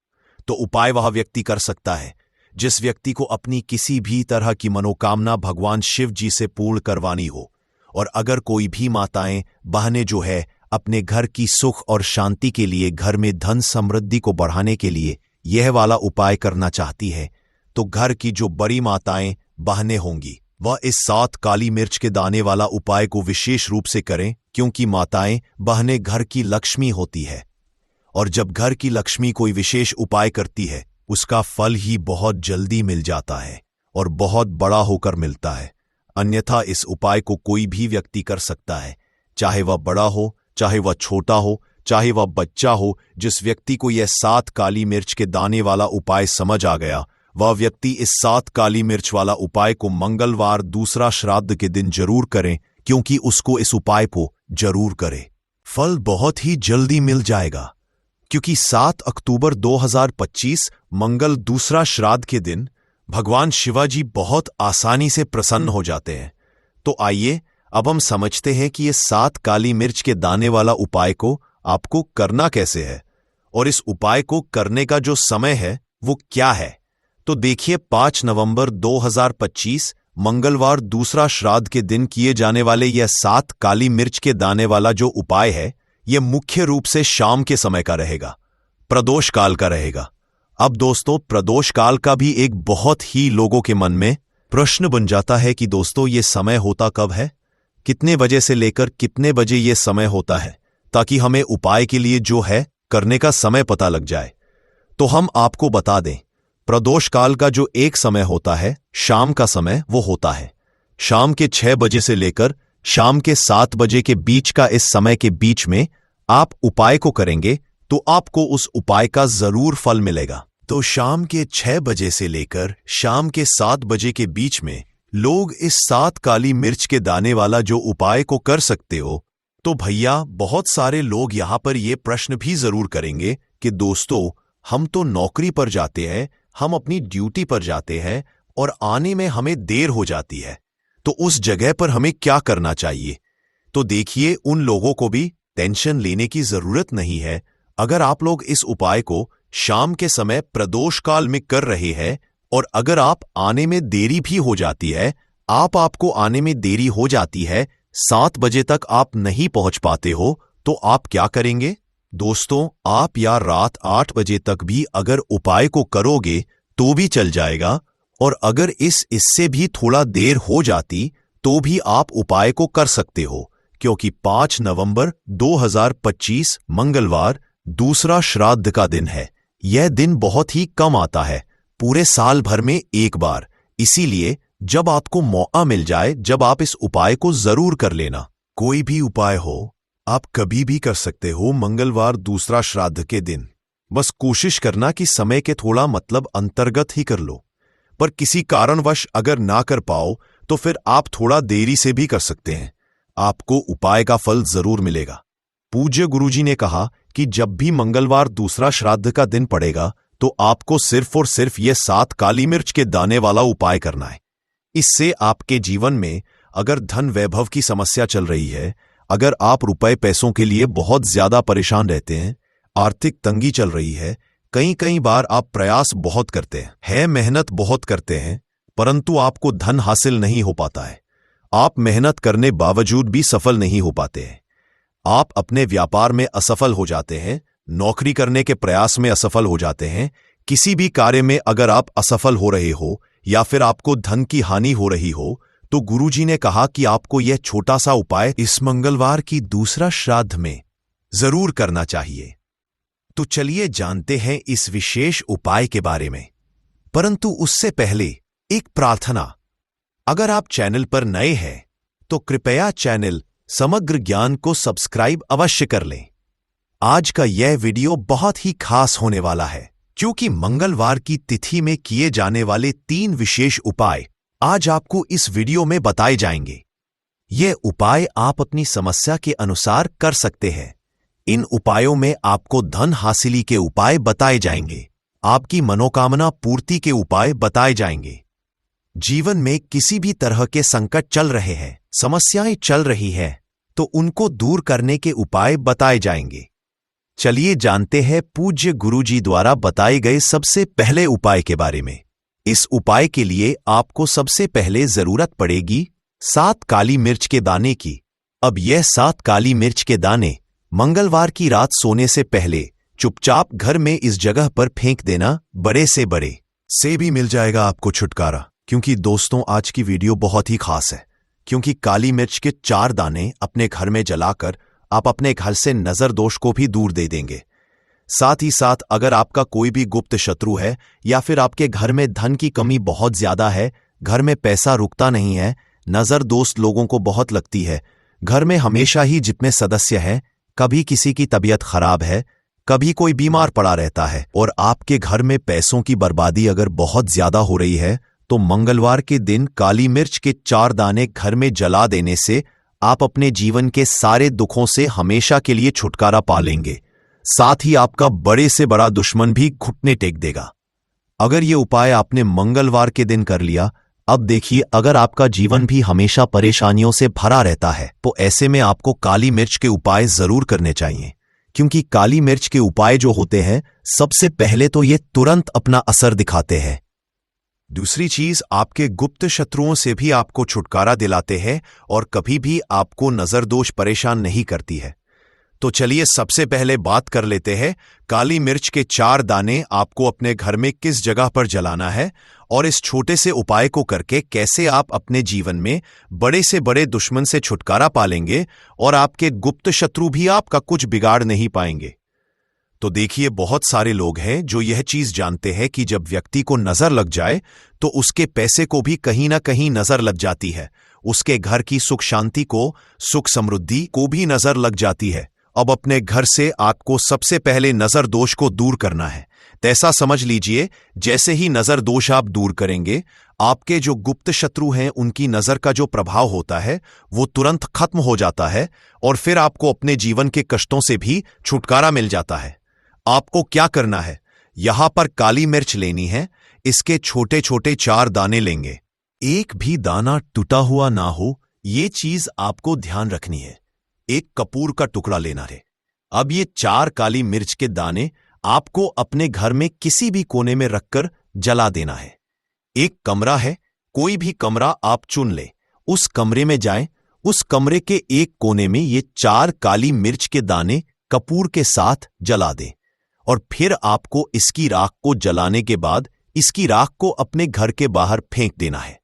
तो उपाय वह व्यक्ति कर सकता है जिस व्यक्ति को अपनी किसी भी तरह की मनोकामना भगवान शिव जी से पूर्ण करवानी हो। और अगर कोई भी माताएं बहनें जो है अपने घर की सुख और शांति के लिए, घर में धन समृद्धि को बढ़ाने के लिए यह वाला उपाय करना चाहती है, तो घर की जो बड़ी माताएं बहनें होंगी वह इस 7 काली मिर्च के दाने वाला उपाय को विशेष रूप से करें, क्योंकि माताएं बहनें घर की लक्ष्मी होती है, और जब घर की लक्ष्मी कोई विशेष उपाय करती है उसका फल ही बहुत जल्दी मिल जाता है और बहुत बड़ा होकर मिलता है। अन्यथा इस उपाय को कोई भी व्यक्ति कर सकता है, चाहे वह बड़ा हो, चाहे वह छोटा हो, चाहे वह बच्चा हो। जिस व्यक्ति को यह 7 काली मिर्च के दाने वाला उपाय समझ आ गया, वह व्यक्ति इस 7 काली मिर्च वाला उपाय को मंगलवार दूसरा श्राद्ध के दिन जरूर करें, क्योंकि उसको इस उपाय को जरूर करे, फल बहुत ही जल्दी मिल जाएगा। क्योंकि 7 अक्टूबर 2025 मंगल दूसरा श्राद्ध के दिन भगवान शिवाजी बहुत आसानी से प्रसन्न हो जाते हैं। तो आइए अब हम समझते हैं कि ये 7 काली मिर्च के दाने वाला उपाय को आपको करना कैसे है, और इस उपाय को करने का जो समय है वो क्या है। तो देखिए, 5 नवंबर 2025 मंगलवार दूसरा श्राद्ध के दिन किए जाने वाले यह 7 काली मिर्च के दाने वाला जो उपाय है, यह मुख्य रूप से शाम के समय का रहेगा, प्रदोष काल का रहेगा। अब दोस्तों, प्रदोष काल का भी एक बहुत ही लोगों के मन में प्रश्न बन जाता है कि दोस्तों ये समय होता कब है, कितने बजे से लेकर कितने बजे ये समय होता है, ताकि हमें उपाय के लिए जो है करने का समय पता लग जाए। तो हम आपको बता दें, प्रदोष काल का जो एक समय होता है, शाम का समय, वो होता है शाम के 6 बजे से लेकर शाम के 7 बजे के बीच का। इस समय के बीच में आप उपाय को करेंगे तो आपको उस उपाय का जरूर फल मिलेगा। तो शाम के 6 बजे से लेकर शाम के 7 बजे के बीच में लोग इस 7 काली मिर्च के दाने वाला जो उपाय को कर सकते हो। तो भैया, बहुत सारे लोग यहां पर ये प्रश्न भी जरूर करेंगे कि दोस्तों हम तो नौकरी पर जाते हैं, हम अपनी ड्यूटी पर जाते हैं और आने में हमें देर हो जाती है, तो उस जगह पर हमें क्या करना चाहिए। तो देखिए, उन लोगों को भी टेंशन लेने की जरूरत नहीं है। अगर आप लोग इस उपाय को शाम के समय प्रदोष काल में कर रहे हैं, और अगर आप आने में देरी भी हो जाती है, आपको आने में देरी हो जाती है, 7 बजे तक आप नहीं पहुंच पाते हो, तो आप क्या करेंगे दोस्तों, आप या रात 8 बजे तक भी अगर उपाय को करोगे तो भी चल जाएगा, और अगर इससे भी थोड़ा देर हो जाती तो भी आप उपाय को कर सकते हो, क्योंकि 5 नवंबर 2025 मंगलवार दूसरा श्राद्ध का दिन है। यह दिन बहुत ही कम आता है, पूरे साल भर में एक बार। इसीलिए जब आपको मौका मिल जाए, जब आप इस उपाय को जरूर कर लेना। कोई भी उपाय हो, आप कभी भी कर सकते हो, मंगलवार दूसरा श्राद्ध के दिन। बस कोशिश करना कि समय के थोड़ा अंतर्गत ही कर लो। पर किसी कारणवश अगर ना कर पाओ तो फिर आप थोड़ा देरी से भी कर सकते हैं। आपको उपाय का फल जरूर मिलेगा। पूज्य गुरुजी ने कहा कि जब भी मंगलवार दूसरा श्राद्ध का दिन पड़ेगा तो आपको सिर्फ और सिर्फ ये 7 काली मिर्च के दाने वाला उपाय करना है। इससे आपके जीवन में अगर धन वैभव की समस्या चल रही है, अगर आप रुपए पैसों के लिए बहुत ज्यादा परेशान रहते हैं, आर्थिक तंगी चल रही है, कई बार आप प्रयास बहुत करते हैं, मेहनत बहुत करते हैं, परंतु आपको धन हासिल नहीं हो पाता है। आप मेहनत करने बावजूद भी सफल नहीं हो पाते हैं। आप अपने व्यापार में असफल हो जाते हैं, नौकरी करने के प्रयास में असफल हो जाते हैं। किसी भी कार्य में अगर आप असफल हो रहे हो या फिर आपको धन की हानि हो रही हो, तो गुरुजी ने कहा कि आपको यह छोटा सा उपाय इस मंगलवार की दूसरा श्राद्ध में जरूर करना चाहिए। तो चलिए जानते हैं इस विशेष उपाय के बारे में। परंतु उससे पहले एक प्रार्थना। अगर आप चैनल पर नए हैं तो कृपया चैनल समग्र ज्ञान को सब्सक्राइब अवश्य कर लें। आज का यह वीडियो बहुत ही खास होने वाला है, क्योंकि मंगलवार की तिथि में किए जाने वाले 3 विशेष उपाय आज आपको इस वीडियो में बताए जाएंगे। ये उपाय आप अपनी समस्या के अनुसार कर सकते हैं। इन उपायों में आपको धन हासिली के उपाय बताए जाएंगे, आपकी मनोकामना पूर्ति के उपाय बताए जाएंगे। जीवन में किसी भी तरह के संकट चल रहे हैं, समस्याएं चल रही हैं, तो उनको दूर करने के उपाय बताए जाएंगे। चलिए जानते हैं पूज्य गुरुजी द्वारा बताए गए सबसे पहले उपाय के बारे में। इस उपाय के लिए आपको सबसे पहले जरूरत पड़ेगी 7 काली मिर्च के दाने की। अब यह 7 काली मिर्च के दाने मंगलवार की रात सोने से पहले चुपचाप घर में इस जगह पर फेंक देना। बड़े से बड़े से भी मिल जाएगा आपको छुटकारा। क्योंकि दोस्तों आज की वीडियो बहुत ही खास है, क्योंकि काली मिर्च के 4 दाने अपने घर में जलाकर आप अपने घर से नजर दोष को भी दूर दे देंगे। साथ ही साथ अगर आपका कोई भी गुप्त शत्रु है या फिर आपके घर में धन की कमी बहुत ज्यादा है, घर में पैसा रुकता नहीं है, नजर दोस्त लोगों को बहुत लगती है, घर में हमेशा ही जितने सदस्य हैं, कभी किसी की तबीयत खराब है, कभी कोई बीमार पड़ा रहता है और आपके घर में पैसों की बर्बादी अगर बहुत ज्यादा हो रही है, तो मंगलवार के दिन काली मिर्च के 4 दाने घर में जला देने से आप अपने जीवन के सारे दुखों से हमेशा के लिए छुटकारा पा लेंगे। साथ ही आपका बड़े से बड़ा दुश्मन भी घुटने टेक देगा। अगर ये उपाय आपने मंगलवार के दिन कर लिया, अब देखिए अगर आपका जीवन भी हमेशा परेशानियों से भरा रहता है, तो ऐसे में आपको काली मिर्च के उपाय जरूर करने चाहिए। क्योंकि काली मिर्च के उपाय जो होते हैं, सबसे पहले तो ये तुरंत अपना असर दिखाते हैं। दूसरी चीज, आपके गुप्त शत्रुओं से भी आपको छुटकारा दिलाते हैं और कभी भी आपको नजर दोष परेशान नहीं करती है। तो चलिए सबसे पहले बात कर लेते हैं काली मिर्च के 4 दाने आपको अपने घर में किस जगह पर जलाना है और इस छोटे से उपाय को करके कैसे आप अपने जीवन में बड़े से बड़े दुश्मन से छुटकारा पालेंगे और आपके गुप्त शत्रु भी आपका कुछ बिगाड़ नहीं पाएंगे। तो देखिए बहुत सारे लोग हैं जो यह चीज जानते हैं कि जब व्यक्ति को नजर लग जाए तो उसके पैसे को भी कहीं ना कहीं नजर लग जाती है, उसके घर की सुख शांति को, सुख समृद्धि को भी नजर लग जाती है। अब अपने घर से आपको सबसे पहले नजर दोष को दूर करना है। तो ऐसा समझ लीजिए जैसे ही नजर दोष आप दूर करेंगे, आपके जो गुप्त शत्रु हैं उनकी नजर का जो प्रभाव होता है वो तुरंत खत्म हो जाता है और फिर आपको अपने जीवन के कष्टों से भी छुटकारा मिल जाता है। आपको क्या करना है, यहां पर काली मिर्च लेनी है, इसके छोटे छोटे 4 दाने लेंगे, एक भी दाना टूटा हुआ ना हो, ये चीज आपको ध्यान रखनी है। एक कपूर का टुकड़ा लेना है। अब ये 4 काली मिर्च के दाने आपको अपने घर में किसी भी कोने में रखकर जला देना है। एक कमरा है, कोई भी कमरा आप चुन ले, उस कमरे में जाएं, उस कमरे के एक कोने में ये 4 काली मिर्च के दाने कपूर के साथ जला दें और फिर आपको इसकी राख को जलाने के बाद इसकी राख को अपने घर के बाहर फेंक देना है।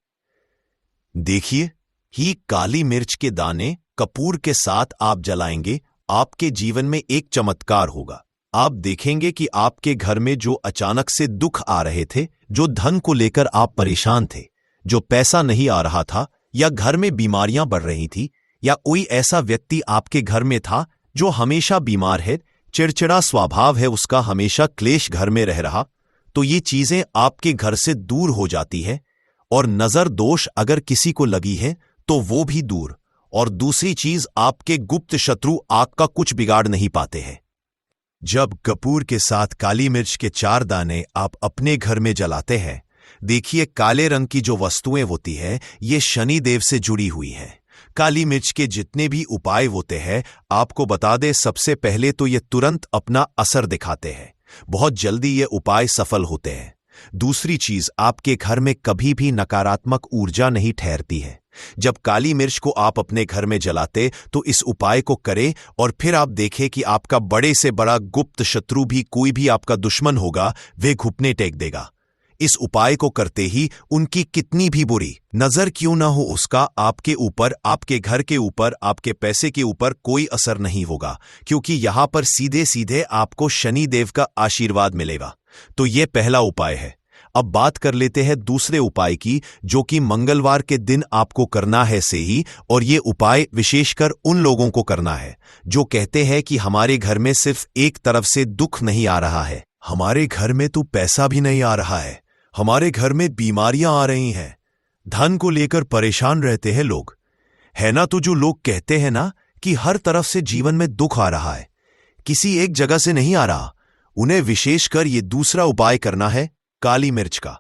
देखिए ही काली मिर्च के दाने कपूर के साथ आप जलाएंगे, आपके जीवन में एक चमत्कार होगा। आप देखेंगे कि आपके घर में जो अचानक से दुख आ रहे थे जो धन को लेकर आप परेशान थे, जो पैसा नहीं आ रहा था, या घर में बीमारियां बढ़ रही थी, या कोई ऐसा व्यक्ति आपके घर में था जो हमेशा बीमार है, चिड़चिड़ा स्वभाव है उसका, हमेशा क्लेश घर में रह रहा, तो ये चीजें आपके घर से दूर हो जाती है। और नजर दोष अगर किसी को लगी है तो वो भी दूर। और दूसरी चीज, आपके गुप्त शत्रु आपका कुछ बिगाड़ नहीं पाते हैं। जब कपूर के साथ काली मिर्च के 4 दाने आप अपने घर में जलाते हैं, देखिए काले रंग की जो वस्तुएं होती है ये शनि देव से जुड़ी हुई हैं। काली मिर्च के जितने भी उपाय होते हैं, आपको बता दे, सबसे पहले तो ये तुरंत अपना असर दिखाते हैं, बहुत जल्दी ये उपाय सफल होते हैं। दूसरी चीज, आपके घर में कभी भी नकारात्मक ऊर्जा नहीं ठहरती है। जब काली मिर्च को आप अपने घर में जलाते तो इस उपाय को करें और फिर आप देखें कि आपका बड़े से बड़ा गुप्त शत्रु भी, कोई भी आपका दुश्मन होगा, वे घुटने टेक देगा। इस उपाय को करते ही उनकी कितनी भी बुरी नजर क्यों ना हो, उसका आपके ऊपर, आपके घर के ऊपर, आपके पैसे के ऊपर कोई असर नहीं होगा, क्योंकि यहां पर सीधे सीधे आपको शनि देव का आशीर्वाद मिलेगा। तो यह पहला उपाय है। अब बात कर लेते हैं दूसरे उपाय की, जो कि मंगलवार के दिन आपको करना है से ही। और ये उपाय विशेषकर उन लोगों को करना है जो कहते हैं कि हमारे घर में सिर्फ एक तरफ से दुख नहीं आ रहा है, हमारे घर में तो पैसा भी नहीं आ रहा है, हमारे घर में बीमारियां आ रही हैं, धन को लेकर परेशान रहते हैं लोग, है ना। तो जो लोग कहते हैं ना कि हर तरफ से जीवन में दुख आ रहा है, किसी एक जगह से नहीं आ रहा, उन्हें विशेषकर ये दूसरा उपाय करना है, काली मिर्च का।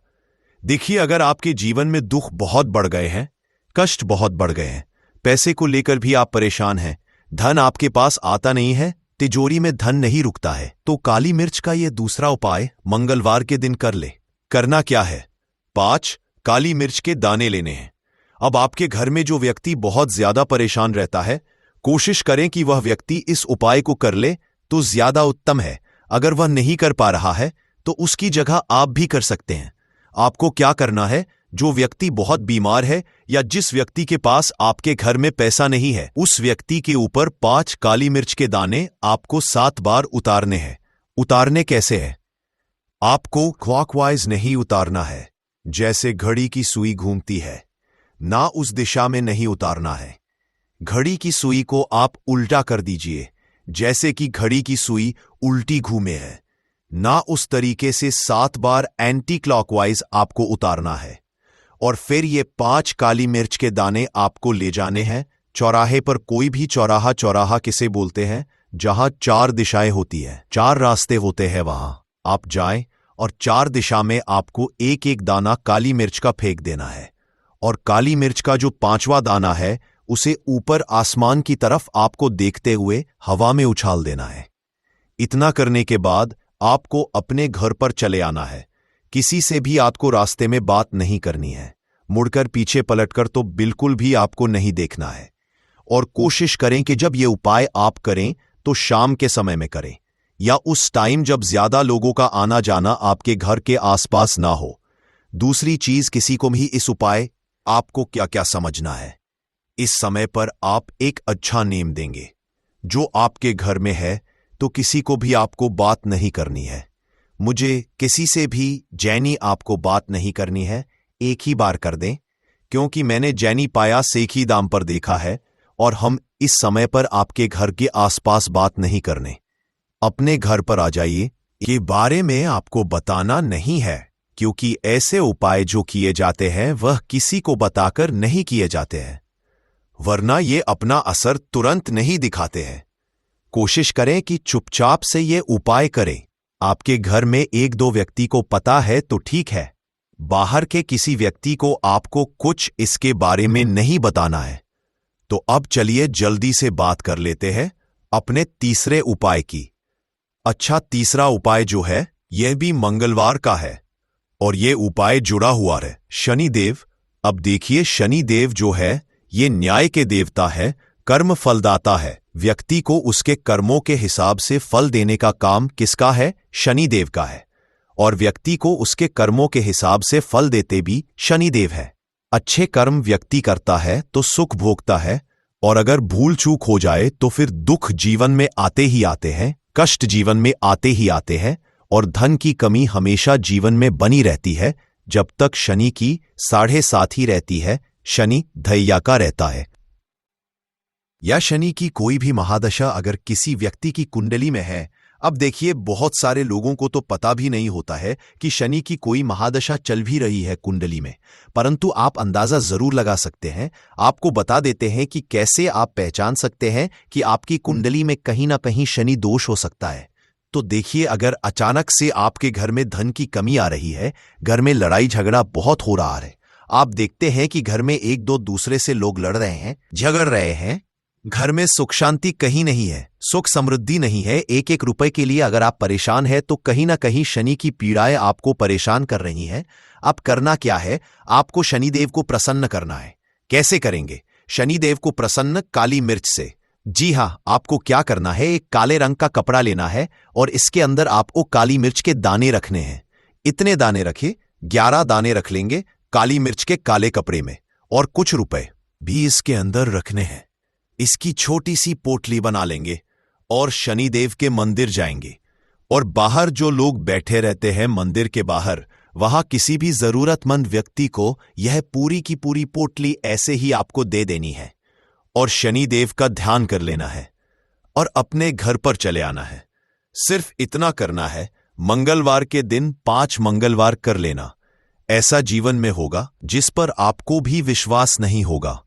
देखिए, अगर आपके जीवन में दुख बहुत बढ़ गए हैं, कष्ट बहुत बढ़ गए हैं, पैसे को लेकर भी आप परेशान हैं, धन आपके पास आता नहीं है, तिजोरी में धन नहीं रुकता है, तो काली मिर्च का ये दूसरा उपाय मंगलवार के दिन कर ले। करना क्या है, 5 काली मिर्च के दाने लेने हैं। अब आपके घर में जो व्यक्ति बहुत ज्यादा परेशान रहता है, कोशिश करें कि वह व्यक्ति इस उपाय को कर ले तो ज्यादा उत्तम है। अगर वह नहीं कर पा रहा है तो उसकी जगह आप भी कर सकते हैं। आपको क्या करना है, जो व्यक्ति बहुत बीमार है या जिस व्यक्ति के पास आपके घर में पैसा नहीं है, उस व्यक्ति के ऊपर 5 काली मिर्च के दाने आपको 7 बार उतारने हैं। उतारने कैसे है, आपको क्लॉकवाइज नहीं उतारना है, जैसे घड़ी की सुई घूमती है, ना उस दिशा में नहीं उतारना है। घड़ी की सुई को आप उल्टा कर दीजिए, जैसे कि घड़ी की सुई उल्टी घूमे है, ना उस तरीके से 7 बार एंटी क्लॉकवाइज आपको उतारना है। और फिर ये 5 काली मिर्च के दाने आपको ले जाने हैं चौराहे पर। कोई भी चौराहा, चौराहा किसे बोलते हैं, जहां 4 दिशाएं होती है, 4 रास्ते होते हैं, वहां आप जाएं और 4 दिशा में आपको एक एक दाना काली मिर्च का फेंक देना है। और काली मिर्च का जो 5वां दाना है, उसे ऊपर आसमान की तरफ आपको देखते हुए हवा में उछाल देना है। इतना करने के बाद आपको अपने घर पर चले आना है। किसी से भी आपको रास्ते में बात नहीं करनी है, मुड़कर पीछे पलटकर तो बिल्कुल भी आपको नहीं देखना है। और कोशिश करें कि जब ये उपाय आप करें तो शाम के समय में करें, या उस टाइम जब ज्यादा लोगों का आना जाना आपके घर के आसपास ना हो। दूसरी चीज, किसी को भी इस उपाय आपको क्या क्या समझना है, इस समय पर आप एक अच्छा नेम देंगे जो आपके घर में है, तो किसी को भी आपको बात नहीं करनी है। मुझे किसी से भी जैनी आपको बात नहीं करनी है, एक ही बार कर दें, क्योंकि मैंने जैनी पाया सेखी दाम पर देखा है। और हम इस समय पर आपके घर के आसपास बात नहीं करने, अपने घर पर आ जाइए। ये बारे में आपको बताना नहीं है, क्योंकि ऐसे उपाय जो किए जाते हैं वह किसी को बताकर नहीं किए जाते हैं, वरना ये अपना असर तुरंत नहीं दिखाते हैं। कोशिश करें कि चुपचाप से ये उपाय करें। आपके घर में 1-2 व्यक्ति को पता है तो ठीक है, बाहर के किसी व्यक्ति को आपको कुछ इसके बारे में नहीं बताना है। तो अब चलिए जल्दी से बात कर लेते हैं अपने तीसरे उपाय की। अच्छा, तीसरा उपाय जो है यह भी मंगलवार का है, और यह उपाय जुड़ा हुआ है शनिदेव। अब देखिए, शनिदेव जो है ये न्याय के देवता है, कर्म फलदाता है। व्यक्ति को उसके कर्मों के हिसाब से फल देने का काम किसका है, शनिदेव का है। और व्यक्ति को उसके कर्मों के हिसाब से फल देते भी शनिदेव है। अच्छे कर्म व्यक्ति करता है तो सुख भोगता है, और अगर भूल चूक हो जाए तो फिर दुख जीवन में आते ही आते हैं, कष्ट जीवन में आते ही आते हैं, और धन की कमी हमेशा जीवन में बनी रहती है जब तक शनि की 7.5 ही रहती है। शनि धैर्य का रहता है। या शनि की कोई भी महादशा अगर किसी व्यक्ति की कुंडली में है, अब देखिए बहुत सारे लोगों को तो पता भी नहीं होता है कि शनि की कोई महादशा चल भी रही है कुंडली में, परंतु आप अंदाजा जरूर लगा सकते हैं। आपको बता देते हैं कि कैसे आप पहचान सकते हैं कि आपकी कुंडली में कहीं ना कहीं शनि दोष हो सकता है। तो देखिए, अगर अचानक से आपके घर में धन की कमी आ रही है, घर में लड़ाई झगड़ा बहुत हो रहा है, आप देखते हैं कि घर में एक दो दूसरे से लोग लड़ रहे हैं, झगड़ रहे हैं, घर में सुख शांति कहीं नहीं है, सुख समृद्धि नहीं है, एक एक रुपए के लिए अगर आप परेशान हैं तो कहीं ना कहीं शनि की पीड़ाएं आपको परेशान कर रही हैं। अब करना क्या है, आपको शनिदेव को प्रसन्न करना है। कैसे करेंगे शनिदेव को प्रसन्न? काली मिर्च से। जी हां, आपको क्या करना है, एक काले रंग का कपड़ा लेना है और इसके अंदर आपको काली मिर्च के दाने रखने हैं। इतने दाने रखे, 11 दाने रख लेंगे काली मिर्च के काले कपड़े में, और कुछ रुपए भी इसके अंदर रखने हैं। इसकी छोटी सी पोटली बना लेंगे और शनिदेव के मंदिर जाएंगे, और बाहर जो लोग बैठे रहते हैं मंदिर के बाहर, वहां किसी भी जरूरतमंद व्यक्ति को यह पूरी की पूरी पोटली ऐसे ही आपको दे देनी है और शनिदेव का ध्यान कर लेना है और अपने घर पर चले आना है। सिर्फ इतना करना है। मंगलवार के दिन 5 मंगलवार कर लेना। ऐसा जीवन में होगा जिस पर आपको भी विश्वास नहीं होगा,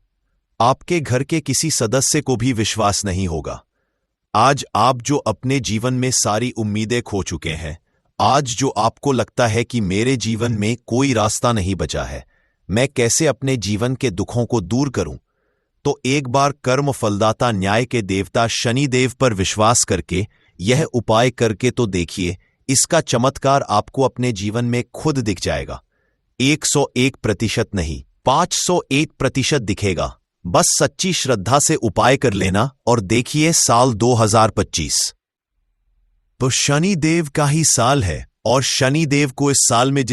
आपके घर के किसी सदस्य को भी विश्वास नहीं होगा। आज आप जो अपने जीवन में सारी उम्मीदें खो चुके हैं, आज जो आपको लगता है कि मेरे जीवन में कोई रास्ता नहीं बचा है, मैं कैसे अपने जीवन के दुखों को दूर करूं, तो एक बार कर्म फलदाता न्याय के देवता शनिदेव पर विश्वास करके यह उपाय करके तो देखिए, इसका चमत्कार आपको अपने जीवन में खुद दिख जाएगा। 101% नहीं, 501% दिखेगा। बस सच्ची श्रद्धा से उपाय कर लेना और देखिए साल 2025 तो शनिदेव का ही साल है, और शनिदेव को इस साल में